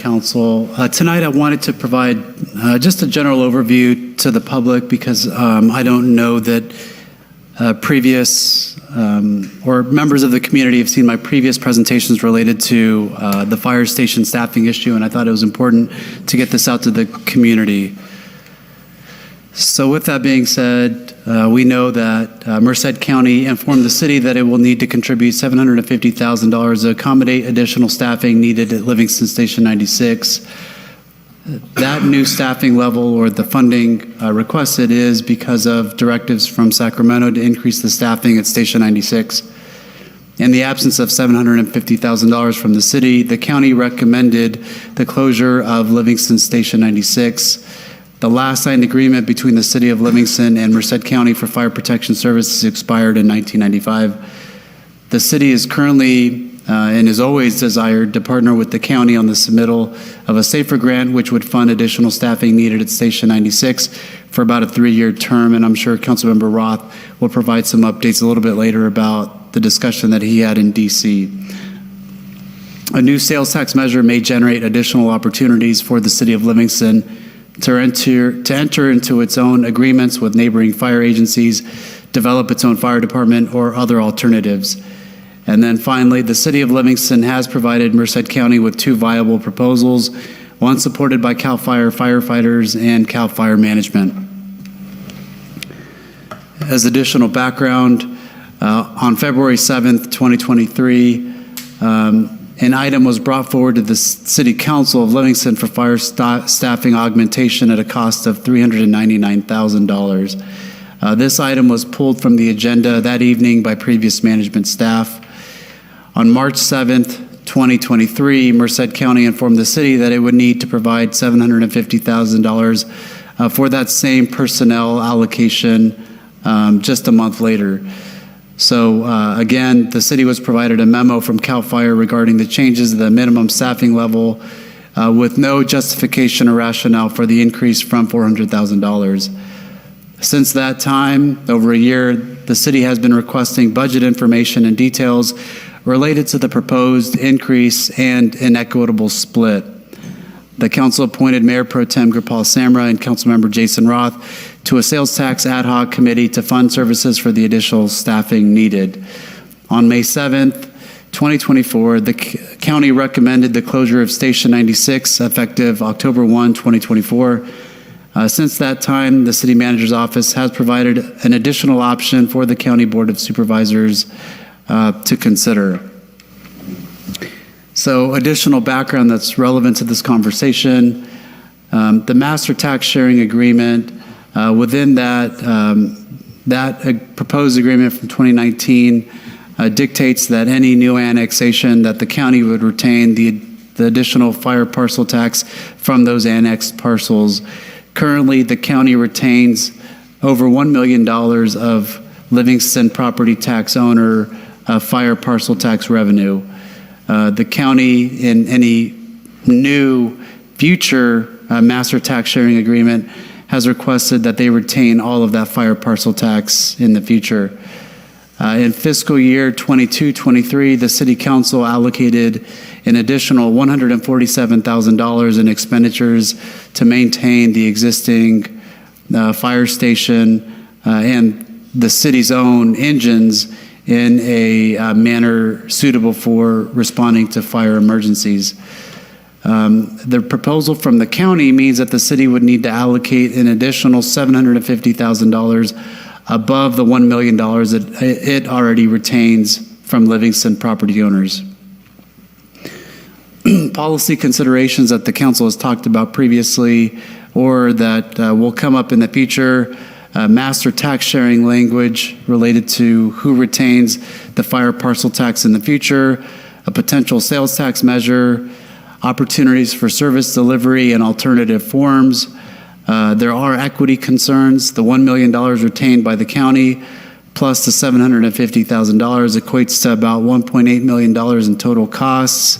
Council. Tonight I wanted to provide just a general overview to the public because I don't know that previous or members of the community have seen my previous presentations related to the fire station staffing issue, and I thought it was important to get this out to the community. So with that being said, we know that Merced County informed the city that it will need to contribute $750,000 to accommodate additional staffing needed at Livingston Station 96. That new staffing level or the funding requested is because of directives from Sacramento to increase the staffing at Station 96. In the absence of $750,000 from the city, the county recommended the closure of Livingston Station 96. The last signed agreement between the City of Livingston and Merced County for fire protection services expired in 1995. The city is currently and is always desired to partner with the county on the submittal of a SAFER grant, which would fund additional staffing needed at Station 96 for about a 3-year term. And I'm sure Councilmember Roth will provide some updates a little bit later about the discussion that he had in DC. A new sales tax measure may generate additional opportunities for the City of Livingston to enter into its own agreements with neighboring fire agencies, develop its own fire department, or other alternatives. And then finally, the City of Livingston has provided Merced County with 2 viable proposals, one supported by CAL FIRE firefighters and CAL FIRE management. As additional background, on February 7th, 2023, an item was brought forward to the City Council of Livingston for fire staffing augmentation at a cost of $399,000. This item was pulled from the agenda that evening by previous management staff. On March 7th, 2023, Merced County informed the city that it would need to provide $750,000 for that same personnel allocation just a month later. So again, the city was provided a memo from CAL FIRE regarding the changes to the minimum staffing level with no justification or rationale for the increase from $400,000. Since that time, over a year, the city has been requesting budget information and details related to the proposed increase and inequitable split. The council appointed Mayor Pro Tem Gopal Samra and Councilmember Jason Roth to a sales tax ad hoc committee to fund services for the additional staffing needed. On May 7th, 2024, the county recommended the closure of Station 96 effective October 1, 2024. Since that time, the city manager's office has provided an additional option for the County Board of Supervisors to consider. So additional background that's relevant to this conversation, the master tax sharing agreement, within that, proposed agreement from 2019 dictates that any new annexation that the county would retain the additional fire parcel tax from those annexed parcels. Currently, the county retains over $1 million of Livingston property tax owner fire parcel tax revenue. The county, in any new future master tax sharing agreement, has requested that they retain all of that fire parcel tax in the future. In fiscal year 22-23, the City Council allocated an additional $147,000 in expenditures to maintain the existing fire station and the city's own engines in a manner suitable for responding to fire emergencies. The proposal from the county means that the city would need to allocate an additional $750,000 above the $1 million that it already retains from Livingston property owners. Policy considerations that the council has talked about previously or that will come up in the future, master tax sharing language related to who retains the fire parcel tax in the future, a potential sales tax measure, opportunities for service delivery and alternative forms. There are equity concerns. The $1 million retained by the county plus the $750,000 equates to about $1.8 million in total costs.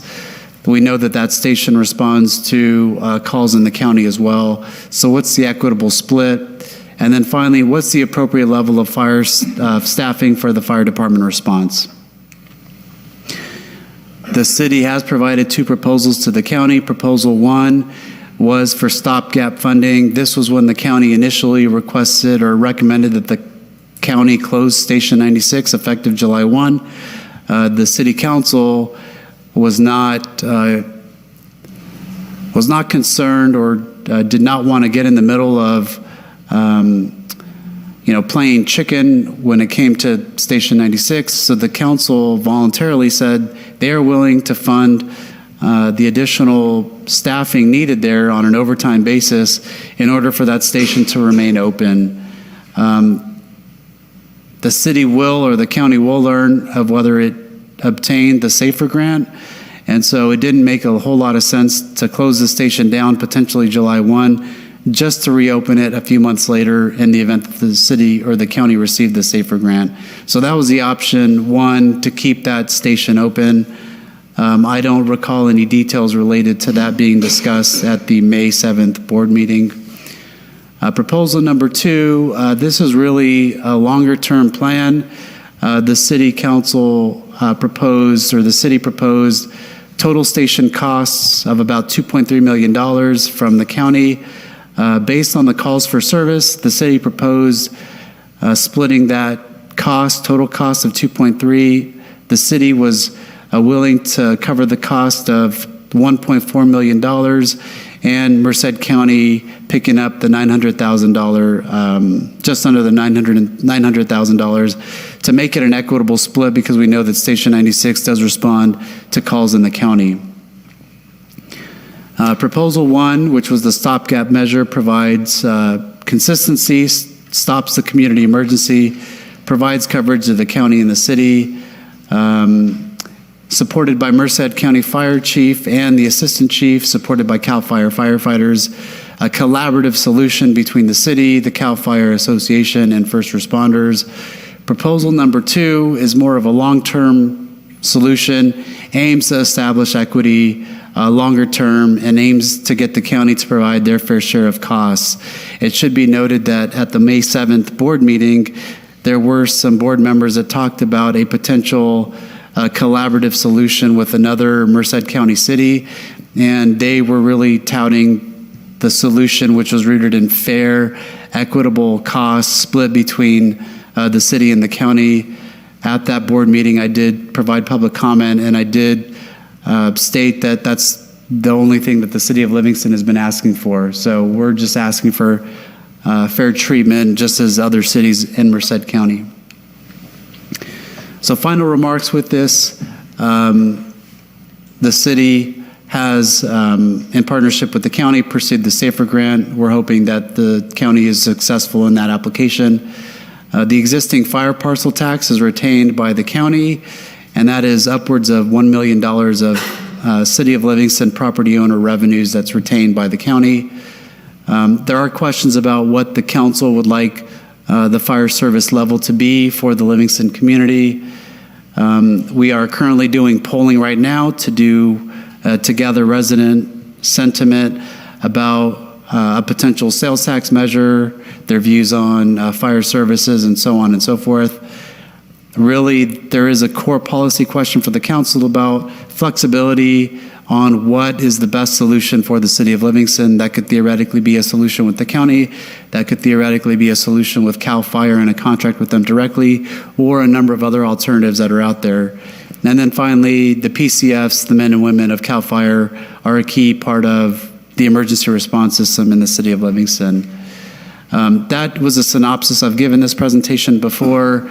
We know that that station responds to calls in the county as well. So what's the equitable split? And then finally, what's the appropriate level of fire staffing for the fire department response? The city has provided 2 proposals to the county. Proposal 1 was for stopgap funding. This was when the county initially requested or recommended that the county close Station 96 effective July 1. The city council was not concerned or did not want to get in the middle of playing chicken when it came to Station 96. So the council voluntarily said they are willing to fund the additional staffing needed there on an overtime basis in order for that station to remain open. The city will, or the county will, learn of whether it obtained the SAFER grant. And so it didn't make a whole lot of sense to close the station down potentially July 1, just to reopen it a few months later in the event that the city or the county received the SAFER grant. So that was the option 1, to keep that station open. I don't recall any details related to that being discussed at the May 7th board meeting. Proposal number 2, this is really a longer-term plan. The city council proposed, or the city proposed, total station costs of about $2.3 million from the county. Based on the calls for service, the city proposed splitting that cost, total cost of 2.3. The city was willing to cover the cost of $1.4 million, and Merced County picking up the $900,000, just under the $900,000 to make it an equitable split, because we know that Station 96 does respond to calls in the county. Proposal 1, which was the stopgap measure, provides consistency, stops the community emergency, provides coverage of the county and the city, supported by Merced County Fire Chief and the Assistant Chief, supported by CAL FIRE firefighters, a collaborative solution between the city, the CAL FIRE Association, and first responders. Proposal number 2 is more of a long-term solution, aims to establish equity longer term, and aims to get the county to provide their fair share of costs. It should be noted that at the May 7th board meeting, there were some board members that talked about a potential collaborative solution with another Merced County city, and they were really touting the solution, which was rooted in fair, equitable costs split between the city and the county. At that board meeting, I did provide public comment, and I did state that that's the only thing that the city of Livingston has been asking for. So we're just asking for fair treatment, just as other cities in Merced County. So final remarks with this. The city has, in partnership with the county, pursued the SAFER grant. We're hoping that the county is successful in that application. The existing fire parcel tax is retained by the county, and that is upwards of $1 million of City of Livingston property owner revenues that's retained by the county. There are questions about what the council would like the fire service level to be for the Livingston community. We are currently doing polling right now to gather resident sentiment about a potential sales tax measure, their views on fire services, and so on and so forth. Really, there is a core policy question for the council about flexibility on what is the best solution for the city of Livingston. That could theoretically be a solution with the county. That could theoretically be a solution with CAL FIRE and a contract with them directly, or a number of other alternatives that are out there. And then finally, the PCFs, the men and women of CAL FIRE, are a key part of the emergency response system in the city of Livingston. That was a synopsis. I've given this presentation before.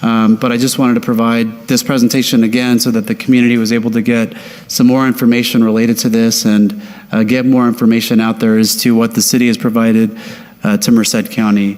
But I just wanted to provide this presentation again so that the community was able to get some more information related to this and get more information out there as to what the city has provided to Merced County.